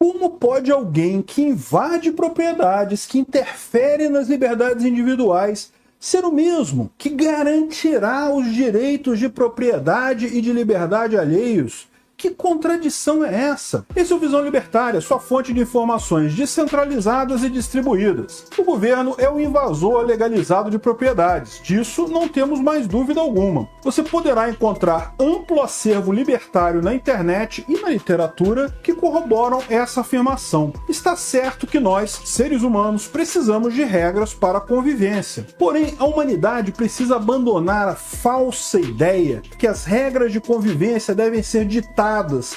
Como pode alguém que invade propriedades, que interfere nas liberdades individuais, ser o mesmo que garantirá os direitos de propriedade e de liberdade alheios? Que contradição é essa? Esse é o Visão Libertária, sua fonte de informações descentralizadas e distribuídas. O governo é o invasor legalizado de propriedades, disso não temos mais dúvida alguma. Você poderá encontrar amplo acervo libertário na internet e na literatura que corroboram essa afirmação. Está certo que nós, seres humanos, precisamos de regras para a convivência. Porém, a humanidade precisa abandonar a falsa ideia que as regras de convivência devem ser ditadas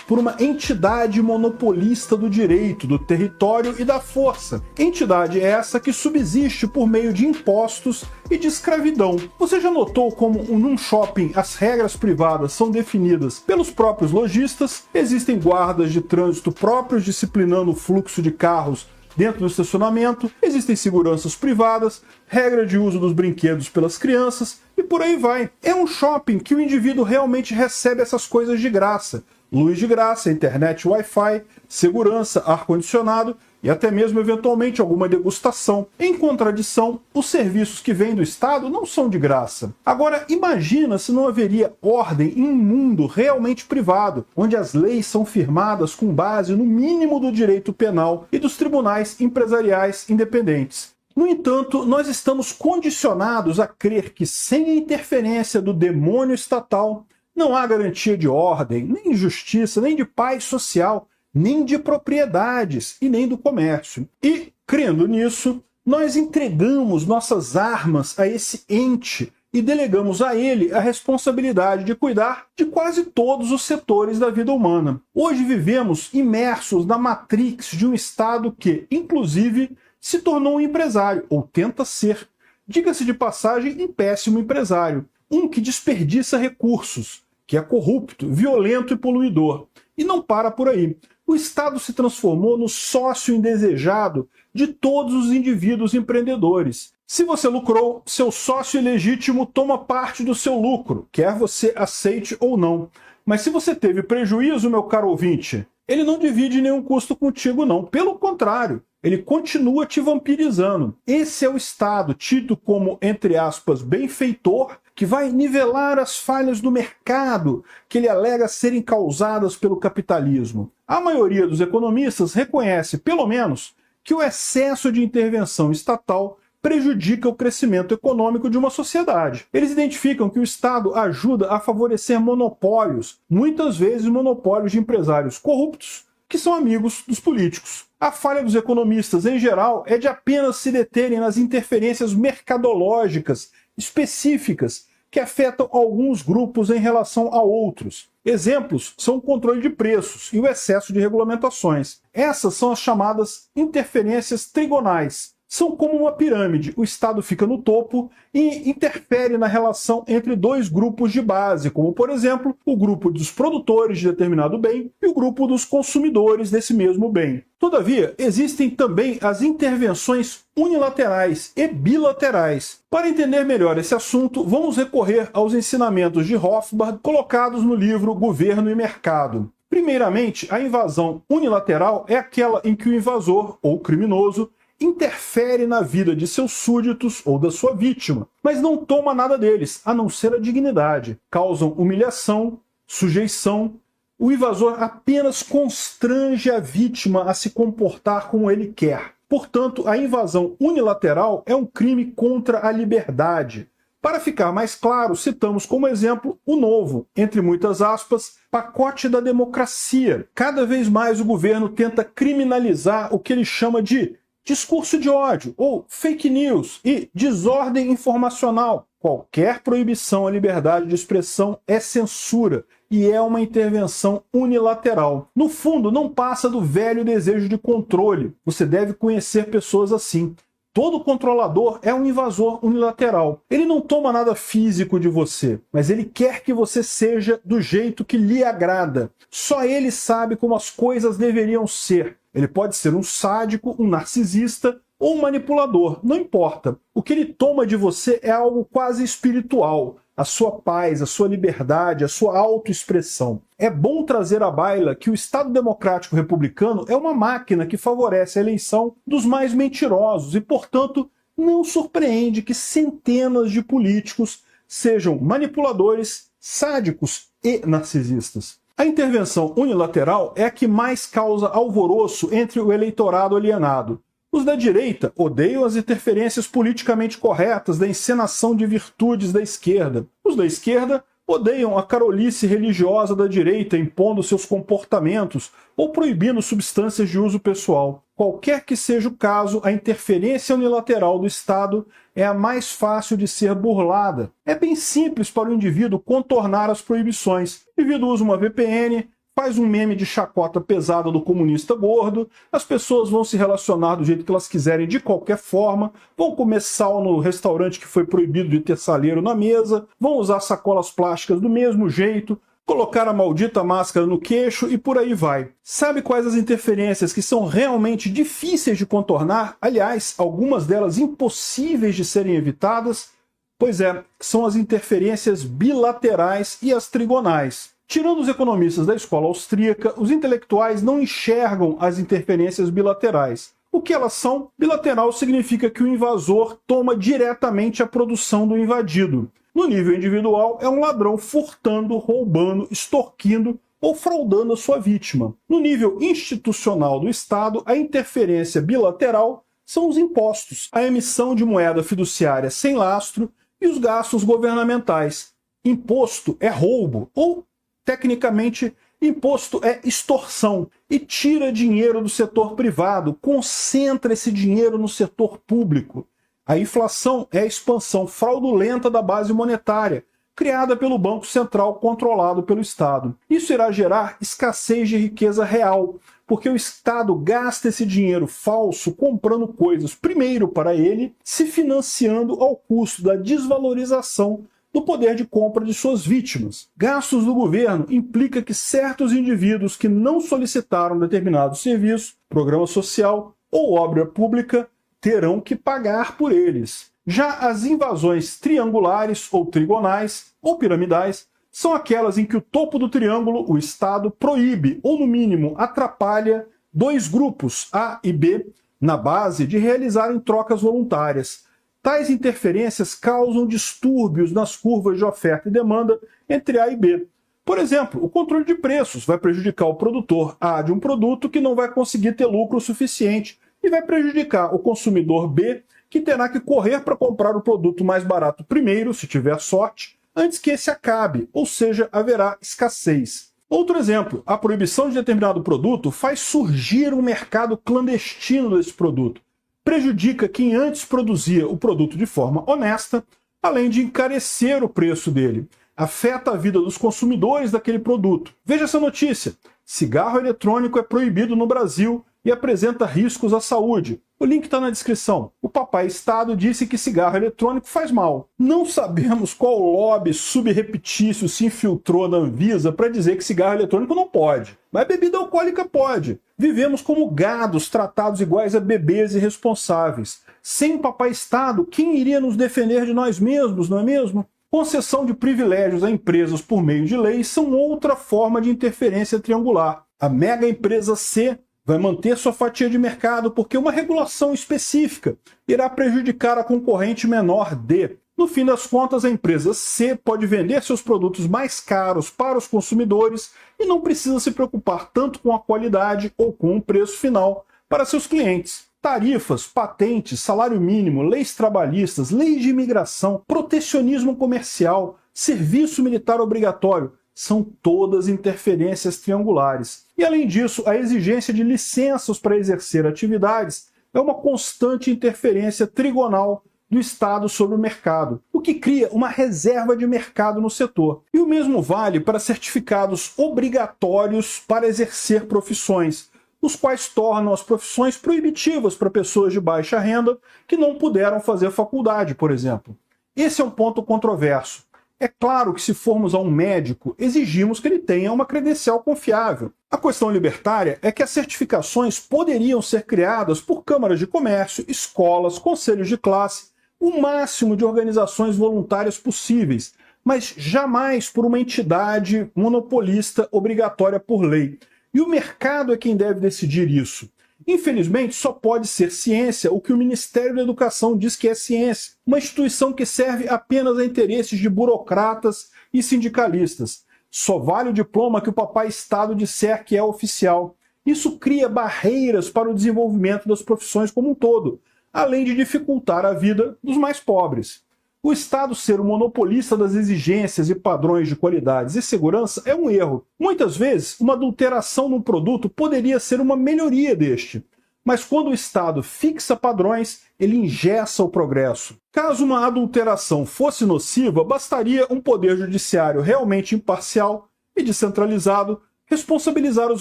por uma entidade monopolista do direito, do território e da força. Entidade essa que subsiste por meio de impostos e de escravidão. Você já notou como num shopping as regras privadas são definidas pelos próprios lojistas? Existem guardas de trânsito próprios disciplinando o fluxo de carros dentro do estacionamento, existem seguranças privadas, regra de uso dos brinquedos pelas crianças e por aí vai. É um shopping que o indivíduo realmente recebe essas coisas de graça. Luz de graça, internet Wi-Fi, segurança, ar-condicionado e até mesmo, eventualmente, alguma degustação. Em contradição, os serviços que vêm do Estado não são de graça. Agora, imagina se não haveria ordem em um mundo realmente privado, onde as leis são firmadas com base no mínimo do direito penal e dos tribunais empresariais independentes. No entanto, nós estamos condicionados a crer que, sem a interferência do demônio estatal, não há garantia de ordem, nem de justiça, nem de paz social, nem de propriedades e nem do comércio. E, crendo nisso, nós entregamos nossas armas a esse ente e delegamos a ele a responsabilidade de cuidar de quase todos os setores da vida humana. Hoje vivemos imersos na matrix de um Estado que, inclusive, se tornou um empresário, ou tenta ser. Diga-se de passagem, um péssimo empresário. Um que desperdiça recursos, que é corrupto, violento e poluidor. E não para por aí. O Estado se transformou no sócio indesejado de todos os indivíduos empreendedores. Se você lucrou, seu sócio ilegítimo toma parte do seu lucro, quer você aceite ou não. Mas se você teve prejuízo, meu caro ouvinte, ele não divide nenhum custo contigo, não. Pelo contrário, ele continua te vampirizando. Esse é o Estado, tido como, entre aspas, benfeitor, que vai nivelar as falhas do mercado que ele alega serem causadas pelo capitalismo. A maioria dos economistas reconhece, pelo menos, que o excesso de intervenção estatal prejudica o crescimento econômico de uma sociedade. Eles identificam que o Estado ajuda a favorecer monopólios, muitas vezes monopólios de empresários corruptos, que são amigos dos políticos. A falha dos economistas, em geral, é de apenas se deterem nas interferências mercadológicas específicas que afetam alguns grupos em relação a outros. Exemplos são o controle de preços e o excesso de regulamentações. Essas são as chamadas interferências trigonais. São como uma pirâmide. O Estado fica no topo e interfere na relação entre dois grupos de base, como, por exemplo, o grupo dos produtores de determinado bem e o grupo dos consumidores desse mesmo bem. Todavia, existem também as intervenções unilaterais e bilaterais. Para entender melhor esse assunto, vamos recorrer aos ensinamentos de Rothbard colocados no livro Governo e Mercado. Primeiramente, a invasão unilateral é aquela em que o invasor, ou criminoso, interfere na vida de seus súditos ou da sua vítima, mas não toma nada deles, a não ser a dignidade. Causam humilhação, sujeição. O invasor apenas constrange a vítima a se comportar como ele quer. Portanto, a invasão unilateral é um crime contra a liberdade. Para ficar mais claro, citamos como exemplo o novo, entre muitas aspas, pacote da democracia. Cada vez mais o governo tenta criminalizar o que ele chama de discurso de ódio, ou fake news e desordem informacional. Qualquer proibição à liberdade de expressão é censura e é uma intervenção unilateral. No fundo, não passa do velho desejo de controle. Você deve conhecer pessoas assim. Todo controlador é um invasor unilateral. Ele não toma nada físico de você, mas ele quer que você seja do jeito que lhe agrada. Só ele sabe como as coisas deveriam ser. Ele pode ser um sádico, um narcisista ou um manipulador, não importa. O que ele toma de você é algo quase espiritual. a sua paz, a sua liberdade, a sua autoexpressão. É bom trazer à baila que o Estado Democrático Republicano é uma máquina que favorece a eleição dos mais mentirosos e, portanto, não surpreende que centenas de políticos sejam manipuladores, sádicos e narcisistas. A intervenção unilateral é a que mais causa alvoroço entre o eleitorado alienado. Os da direita odeiam as interferências politicamente corretas da encenação de virtudes da esquerda. Os da esquerda odeiam a carolice religiosa da direita impondo seus comportamentos ou proibindo substâncias de uso pessoal. Qualquer que seja o caso, a interferência unilateral do Estado é a mais fácil de ser burlada. É bem simples para o indivíduo contornar as proibições. O indivíduo usa uma VPN, faz um meme de chacota pesada do comunista gordo, as pessoas vão se relacionar do jeito que elas quiserem de qualquer forma, vão comer sal no restaurante que foi proibido de ter saleiro na mesa, vão usar sacolas plásticas do mesmo jeito, colocar a maldita máscara no queixo e por aí vai. Sabe quais as interferências que são realmente difíceis de contornar? Aliás, algumas delas impossíveis de serem evitadas? Pois é, são as interferências bilaterais e as trigonais. Tirando os economistas da escola austríaca, os intelectuais não enxergam as interferências bilaterais. O que elas são? Bilateral significa que o invasor toma diretamente a produção do invadido. No nível individual, é um ladrão furtando, roubando, extorquindo ou fraudando a sua vítima. No nível institucional do Estado, a interferência bilateral são os impostos, a emissão de moeda fiduciária sem lastro e os gastos governamentais. Imposto é roubo ou, tecnicamente, imposto é extorsão e tira dinheiro do setor privado, concentra esse dinheiro no setor público. A inflação é a expansão fraudulenta da base monetária, criada pelo Banco Central controlado pelo Estado. Isso irá gerar escassez de riqueza real, porque o Estado gasta esse dinheiro falso comprando coisas, primeiro para ele, se financiando ao custo da desvalorização do poder de compra de suas vítimas. Gastos do governo implica que certos indivíduos que não solicitaram determinado serviço, programa social ou obra pública terão que pagar por eles. Já as invasões triangulares ou trigonais ou piramidais são aquelas em que o topo do triângulo, o Estado, proíbe ou, no mínimo, atrapalha dois grupos, A e B, na base de realizarem trocas voluntárias. Tais interferências causam distúrbios nas curvas de oferta e demanda entre A e B. Por exemplo, o controle de preços vai prejudicar o produtor A de um produto que não vai conseguir ter lucro suficiente e vai prejudicar o consumidor B, que terá que correr para comprar o produto mais barato primeiro, se tiver sorte, antes que esse acabe, ou seja, haverá escassez. Outro exemplo, a proibição de determinado produto faz surgir um mercado clandestino desse produto. Prejudica quem antes produzia o produto de forma honesta, além de encarecer o preço dele. Afeta a vida dos consumidores daquele produto. Veja essa notícia. Cigarro eletrônico é proibido no Brasil e apresenta riscos à saúde. O link está na descrição. O papai Estado disse que cigarro eletrônico faz mal. Não sabemos qual lobby subreptício se infiltrou na Anvisa para dizer que cigarro eletrônico não pode. Mas bebida alcoólica pode. Vivemos como gados tratados iguais a bebês irresponsáveis. Sem o papai Estado, quem iria nos defender de nós mesmos, não é mesmo? Concessão de privilégios a empresas por meio de leis são outra forma de interferência triangular. A mega empresa C vai manter sua fatia de mercado porque uma regulação específica irá prejudicar a concorrente menor D. No fim das contas, a empresa C pode vender seus produtos mais caros para os consumidores e não precisa se preocupar tanto com a qualidade ou com o preço final para seus clientes. Tarifas, patentes, salário mínimo, leis trabalhistas, leis de imigração, protecionismo comercial, serviço militar obrigatório, são todas interferências triangulares. E, além disso, a exigência de licenças para exercer atividades é uma constante interferência trigonal do Estado sobre o mercado, o que cria uma reserva de mercado no setor. E o mesmo vale para certificados obrigatórios para exercer profissões, os quais tornam as profissões proibitivas para pessoas de baixa renda que não puderam fazer faculdade, por exemplo. Esse é um ponto controverso. É claro que se formos a um médico, exigimos que ele tenha uma credencial confiável. A questão libertária é que as certificações poderiam ser criadas por câmaras de comércio, escolas, conselhos de classe, o máximo de organizações voluntárias possíveis, mas jamais por uma entidade monopolista obrigatória por lei. E o mercado é quem deve decidir isso. Infelizmente, só pode ser ciência o que o Ministério da Educação diz que é ciência, uma instituição que serve apenas a interesses de burocratas e sindicalistas. Só vale o diploma que o papai Estado disser que é oficial. Isso cria barreiras para o desenvolvimento das profissões como um todo, além de dificultar a vida dos mais pobres. O Estado ser o monopolista das exigências e padrões de qualidades e segurança é um erro. Muitas vezes, uma adulteração no produto poderia ser uma melhoria deste. Mas quando o Estado fixa padrões, ele engessa o progresso. Caso uma adulteração fosse nociva, bastaria um poder judiciário realmente imparcial e descentralizado responsabilizar os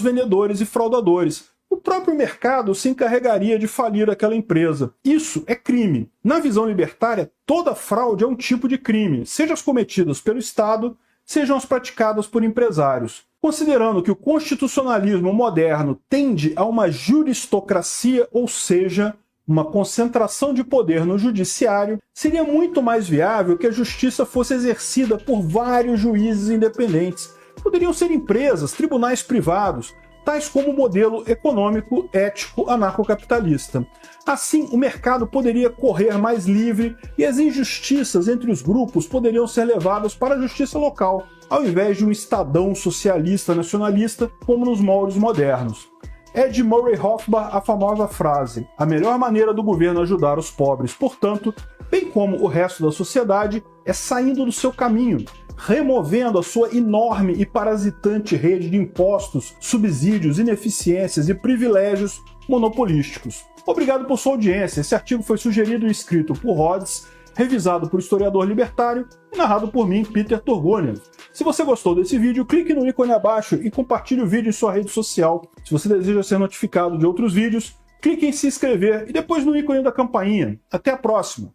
vendedores e fraudadores. O próprio mercado se encarregaria de falir aquela empresa. Isso é crime. Na visão libertária, toda fraude é um tipo de crime, seja as cometidas pelo Estado, sejam as praticadas por empresários. Considerando que o constitucionalismo moderno tende a uma juristocracia, ou seja, uma concentração de poder no judiciário, seria muito mais viável que a justiça fosse exercida por vários juízes independentes. Poderiam ser empresas, tribunais privados, tais como o modelo econômico ético anarcocapitalista. Assim, o mercado poderia correr mais livre e as injustiças entre os grupos poderiam ser levadas para a justiça local, ao invés de um estadão socialista nacionalista como nos moldes modernos. É de Murray Rothbard a famosa frase: a melhor maneira do governo ajudar os pobres, portanto, bem como o resto da sociedade, é saindo do seu caminho, removendo a sua enorme e parasitante rede de impostos, subsídios, ineficiências e privilégios monopolísticos. Obrigado por sua audiência. Esse artigo foi sugerido e escrito por Rhodes, revisado por historiador libertário e narrado por mim, Peter Turguniev. Se você gostou desse vídeo, clique no ícone abaixo e compartilhe o vídeo em sua rede social. Se você deseja ser notificado de outros vídeos, clique em se inscrever e depois no ícone da campainha. Até a próxima!